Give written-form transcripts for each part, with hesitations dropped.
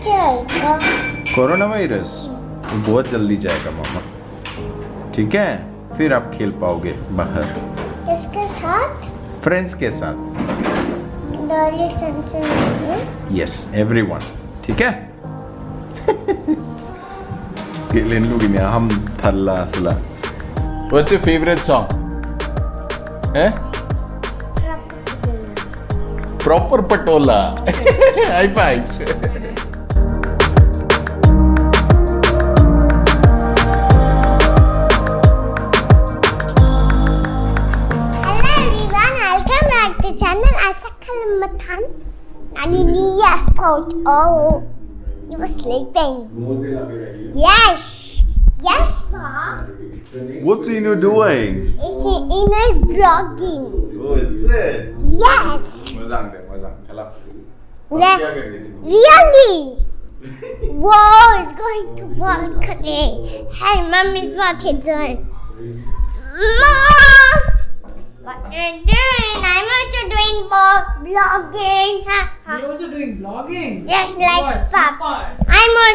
जाएगा corona virus बहुत जल्दी जाएगा मामा, ठीक है? फिर आप खेल पाओगे बाहर। किसके साथ? फ्रेंड्स के साथ। डॉली सनसन। यस, एवरीवन, ठीक है? Kailan lugi niya ham thalla asla. What's your favorite song? Eh? Proper Patola. High five. Hello everyone, welcome back to channel Asakalamatan. Naniya Photo. You were sleeping. Yes. Yes, Mom. What's Inu doing? Ina is vlogging. Oh, is it? Yes. Mazang de, mazang. Chala. Really? Whoa, it's going to balcony. Hey, Mom is walking doing. Mom! What are you doing? I'm also doing vlogging. You're also doing vlogging? Yes, like Wow, Papa.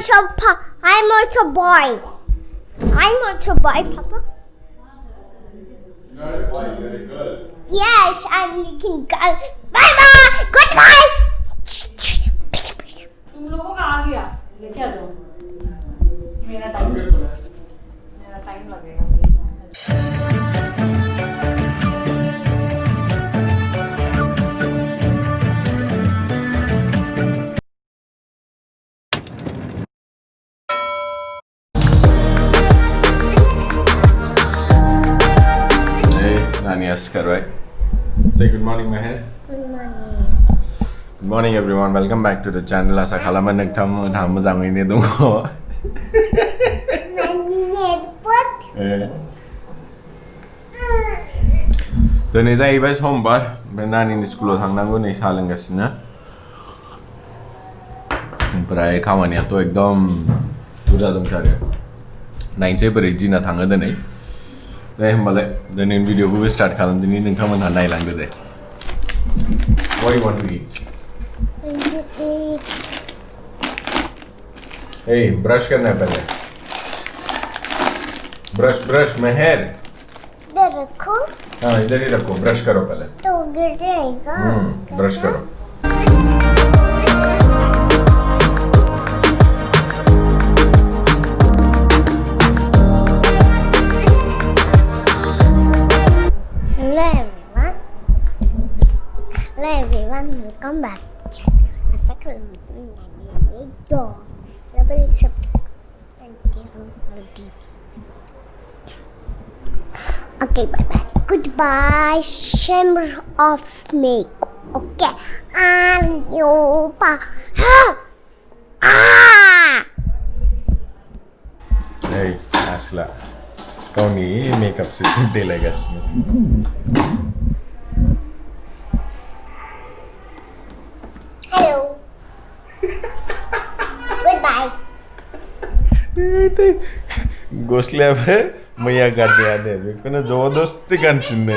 super. I'm also boy. I'm also boy, Papa. You're not a boy, you're a girl. Yes, I'm looking girl. Bye bye. Goodbye. तुम लोगों का आ गया, लेके आ जाओ। मेरा time लगेगा। Nani Askar, right? Say good morning, Meher. Good morning. Good morning, everyone. Welcome back to the channel. Asa khalaman nagtam tham mazang ini dungo. Doni zai bas home bar. Nani ni school thangnango nei salangasina. Prai khamani to ekdom buja dongchare. 9 से बरे जिना थांगा दनै दे हमबालाय दिनै भिडियोखौ start खालामदिनि नोंथांमोनहा नायलांदो दे What do you want to eat? Hey, brush करना है पहले brush मेहर इधर रखो हाँ इधर ही रखो ब्रश करो पहले तो गिर जाएगा ब्रश करो Hello everyone, welcome back to channel Asakalamatan. Double subscribe. Thank you already. Okay, bye bye. Goodbye. Shame of me. Okay. Anyopa. Ah! Hey, Asla. Kau ni makeup se de legas ni. Hello. Goodbye. Gosle abe maya garde ade kono jobardasti gan shunne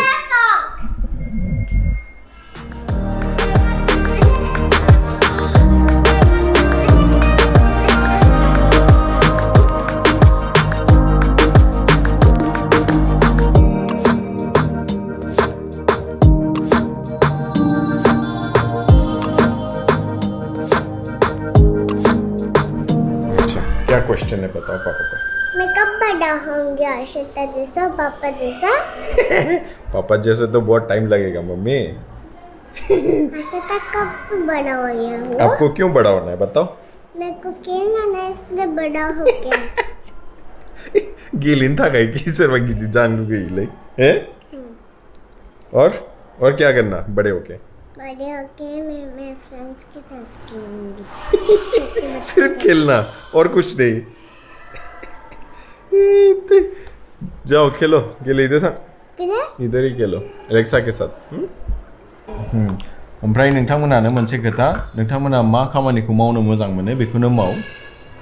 क्या question है बताओ पापा को मैं कब बड़ा होंगे आशिता जैसा पापा जैसा पापा जैसे तो बहुत टाइम लगेगा मम्मी आशिता कब बड़ा हो गया वो आपको क्यों बड़ा होना है बताओ मेरे को खेलना ना इसलिए बड़ा हो गया गिलिन था कहीं की सर्व की जान गई लाइक हैं और क्या करना बड़े होके मैं फ्रेंड्स के साथ खेलूंगी सिर्फ खेलना और कुछ नहीं जाओ खेलो खेलो इधर ही खेलो एलेक्सा के साथ ओमफ्राय नोंथांमोनानो मोनसे खोथा नोंथांमोना मा खामानिखौ मावनो मोजां मोनो बेखौनो माव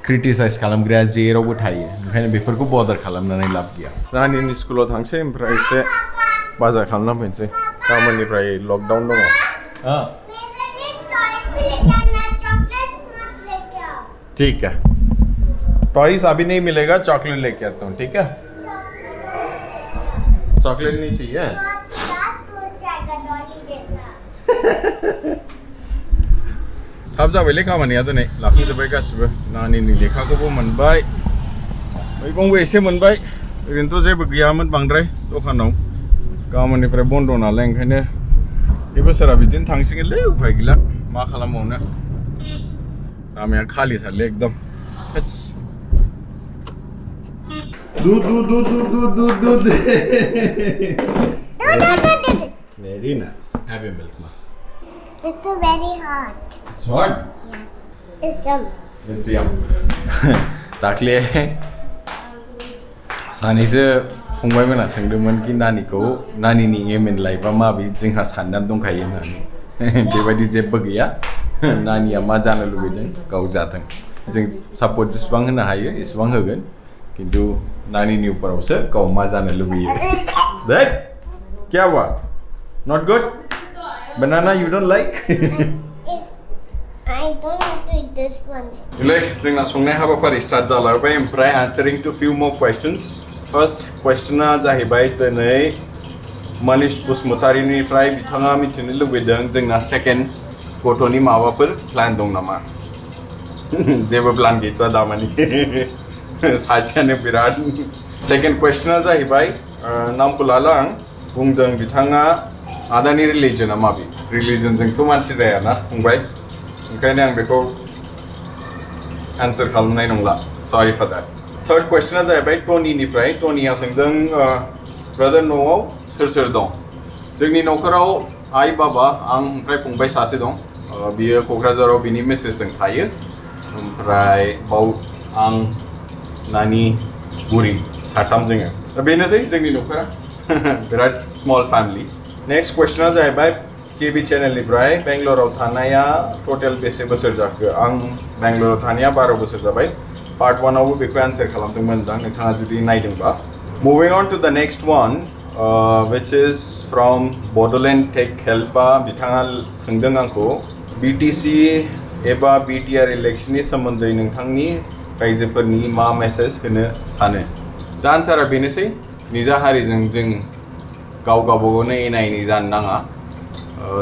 क्रिटिसाइज खालामग्राया जेरावबो थायो ओंखायनो बेफोरखौ बदार खालामनानै लाब गैया रानिनि स्कुलाव थांसै ओमफ्राय एसे बाजार खालामना फैनोसै गाबोननिफ्राय लकडाउन दङ ठीक है टॉयज अभी नहीं मिलेगा चॉकलेट लेके आता हूँ ठीक है चॉकलेट नहीं चाहिए थाब जाबायलै खामानिया दिनै लाफुंजोब्बाय गासिबो नानिनि लेखाखौबो मोनबाय मैगंबो एसे मोनबाय ओरैनोथ' जेबो गैयामोन बांद्राय दखानाव गाबोननिफ्राय बन्द' नालाय ओंखायनो बे बोसोरा बिदिनो थांसिगोनलै उफाय गैला मा खालामबावनो लामाया खालिथारलै एकदम दूध very nice have your milk ma It's very hot. it's hot Yes. It's yum. it's yum दाख्लै सानैसो फंबायमोना सोंदोंमोन कि नानिनि एम इन लाइफआ माबि जोंहा साननानै दंखायो होननानै बेबायदि जेबो गैया नानिया मा जानो लुबैदों गाव जाथों जों सापर्ट जेसेबां होनो हायो एसेबां होगोन किन्तु नानिनि उपरावसो गाव मा जानो लुबैयो दैट क्या हुआ not good banana you don't like I don't want to eat this one. ले जोंना संनाय हाबाफारि स्टार्ट जालायबाय ओमफ्राय answering to few more questions first questionआ जाहैबाय दिनै मनीष बसुमतारीनिफ्राय बिथाङा मिथिनो लुबैदों जोंना सेकेन्ड गथ'नि माबाफोर प्लान दं नामा जेबो प्लान गैथ'आ दामानि सासेयानो बिराद सेकेन्ड क्वेश्चनआ जाहैबाय नामखौ लाला आं बुंदों बिथाङा आदानि रिलिजनआ माबि रिलिजनजोंथ' मानसि जायाना फंबाय ओंखायनो आं बेखौ आन्सार खालामनाय नंला सरि फर दैट थर्ड क्वेश्चनआ जाहैबाय टनिनिफ्राय टनिया सोंदों ब्रादार न'आव सोर सोर दं जोंनि न'खराव आइ बाबा आं ओमफ्राय फंबाय सासे दं बियो क'क्राझाराव बिनि मिसेसजों थायो ओमफ्राय बाव आं नानि बुरि साथाम जोङो दा बेनोसै जोंनि न'खरा बिराद स्मल फेमिलि नेक्स्ट क्वेश्चनआ जाहैबाय केबि चेनेलनिफ्राय बेंगलराव थानाया टटेल बेसे बोसोर जाखो आं बेंगलराव थानाया 12 बोसोर जाबाय पार्ट 1 आवबो बेखौ आन्सार खालामदोंमोन दा नोंथाङा जुदि नायदोंबा moving on to the next one which is from Bodoland Tech Helpa बिथाङा सोंदों आंखौ BTC एबा BTR इलेक्शननि सोमोन्दै नोंथांनि रायजोफोरनि मा मेसेज होनो सानो दा आन्सारा बेनोसै निजा हारिजों जों गावगाबागावनो एना एनि जानो नाङा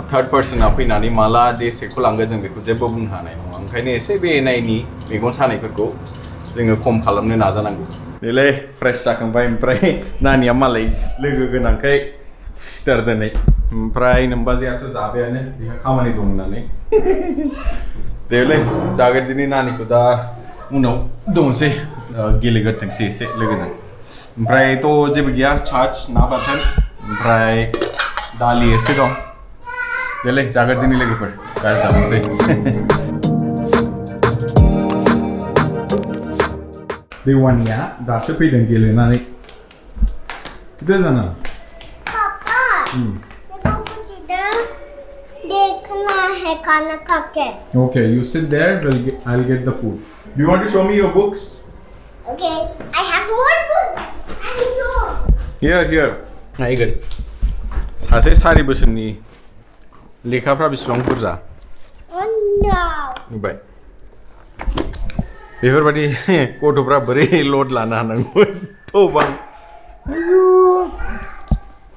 थर्ड पर्सना फैनानै माला देशखौ लांगोन जों बेखौ जेबो बुंनो हानाय नङा ओंखायनो एसे बे एना एनि मेगन सानायफोरखौ जोङो खम खालामनो नाजानांगौ नैलै फ्रेश जाखांबाय ओमफ्राय नानिया मालाय लोगो गोनांखाय सिटार दिनै ओमफ्राय नोमबाजैयाथ' जाबायानो बेहा खामानि दं होननानै देलै जागोन दिनै नानिखौ दा उनाव दंसै गेलेगोरथोंसै एसे लोगोजों ओमफ्रायथ' जेबो गैया चार्ज ना बाथोन ओमफ्राय दालि एसे दं देलै जागोन दिनै लोगोफोर गाज्रि जालांसै देवानिया दासो फैदों गेलेनानै गिदिर जाना पापा देखो कुछ इधर देखना है खाना खा के Okay, you sit there. I'll get the food. Do you want to show me your books? Okay I have more books and more Here. नायगोन सासे 4 बोसोरनि लेखाफ्रा बेसेबां बुरजा oh no नुबाय बेफोरबायदि गथ'फ्रा बोरै लड लानो हानांगौमोन थ'बां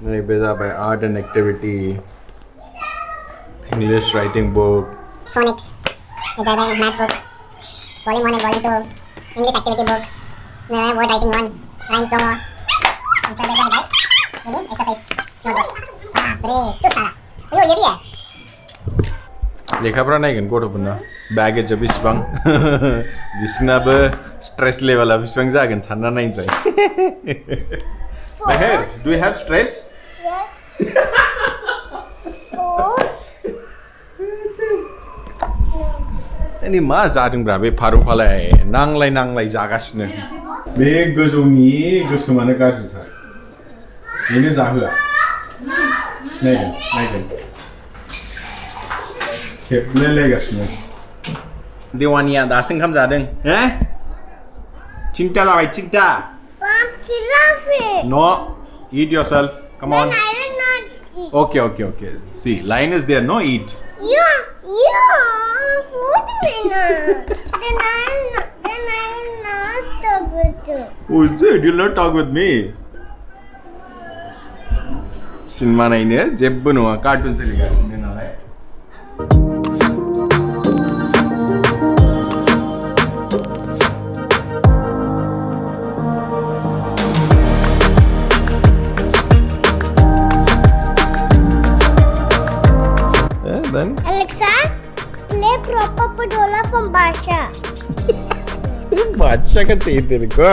नैबे जाबाय art and activity English writing book phonics जाबाय math book volume 1 and volume 2 English activity book word writing 1 rhymes दङ ओमफ्राय बे जाबाय ini exercise notebooks break itu salah ayo ये भी है लेखाफ्रा नायगोन गथ'फोरना बेगेजआ बेसेबां बिसिनाबो स्ट्रेस लेभेला बेसेबां जागोन सानना नायनोसै मेहेर do you have stress yes अनि मा जादोंब्रा बे फारौफालाय नांलाय जागासिनो बे गोजौनि गोसोमानो गाज्रिथार बेनो जाहोआ नायगोन खेबलायलायगासिनो देवानिया दासो ओंखाम जादों हो चिंता जाबाय चिंता Mom giraffe No, eat yourself. Come on. then I will not eat Okay. See, line is there. No, eat. yeah food me na. Then I will not talk with you. Oh, is it? You'll not talk with me. Cinema naine jebbu nua cartoon soligasiनो नालाय. Then Alexa, play proper Padola from Basha. बादशाह का चाहिए तेरे को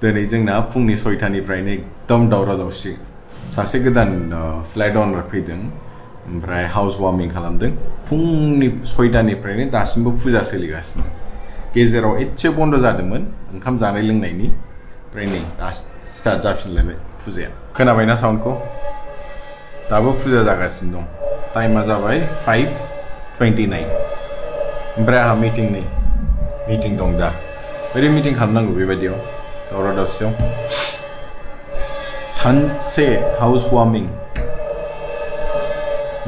दिनै जोंना फुंनि 6टानिफ्रायनो एकदम दावराव दावसि सासे गोदान फ्लेट अनार फैदों ओमफ्राय हाउस वार्मिं खालामदों फुंनि 6टानिफ्रायनो दासिमबो फुजा सोलिगासिनो गेजेराव एसे बन्द जादोंमोन ओंखाम जानाय लोंनायनि ओमफ्राय नै दा स्टार्ट जाफिनलायबाय फुजाया खोनाबायना साउन्डखौ दाबो फुजा जागासिनो दं टाइमा जाबाय 5:29 ओमफ्राय आंहा मिटिं दं दा ओरै मिटिं खालामनांगौ बेबायदियाव दावराव दावसियाव सानसे हाउस वार्मिं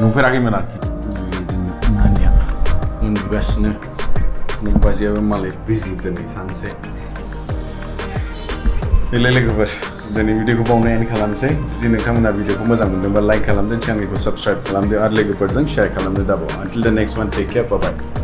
नुफेराखैमोन आरोखि नानिया उन्दुगासिनो नोंबाजियाबो मालाय बिजि दिनै सानसे देलाय लोगोफोर दिनै भिडिअखौ बावनो एन्ड खालामसै जुदि नोंथांमोना भिडिअखौ मोजां मोनदोंबा लाइक खालामदो चेनेलखौ साबस्क्राइब खालामदो आरो लोगोफोरजों शेयार खालामदो दाबाव until the next one take care bye bye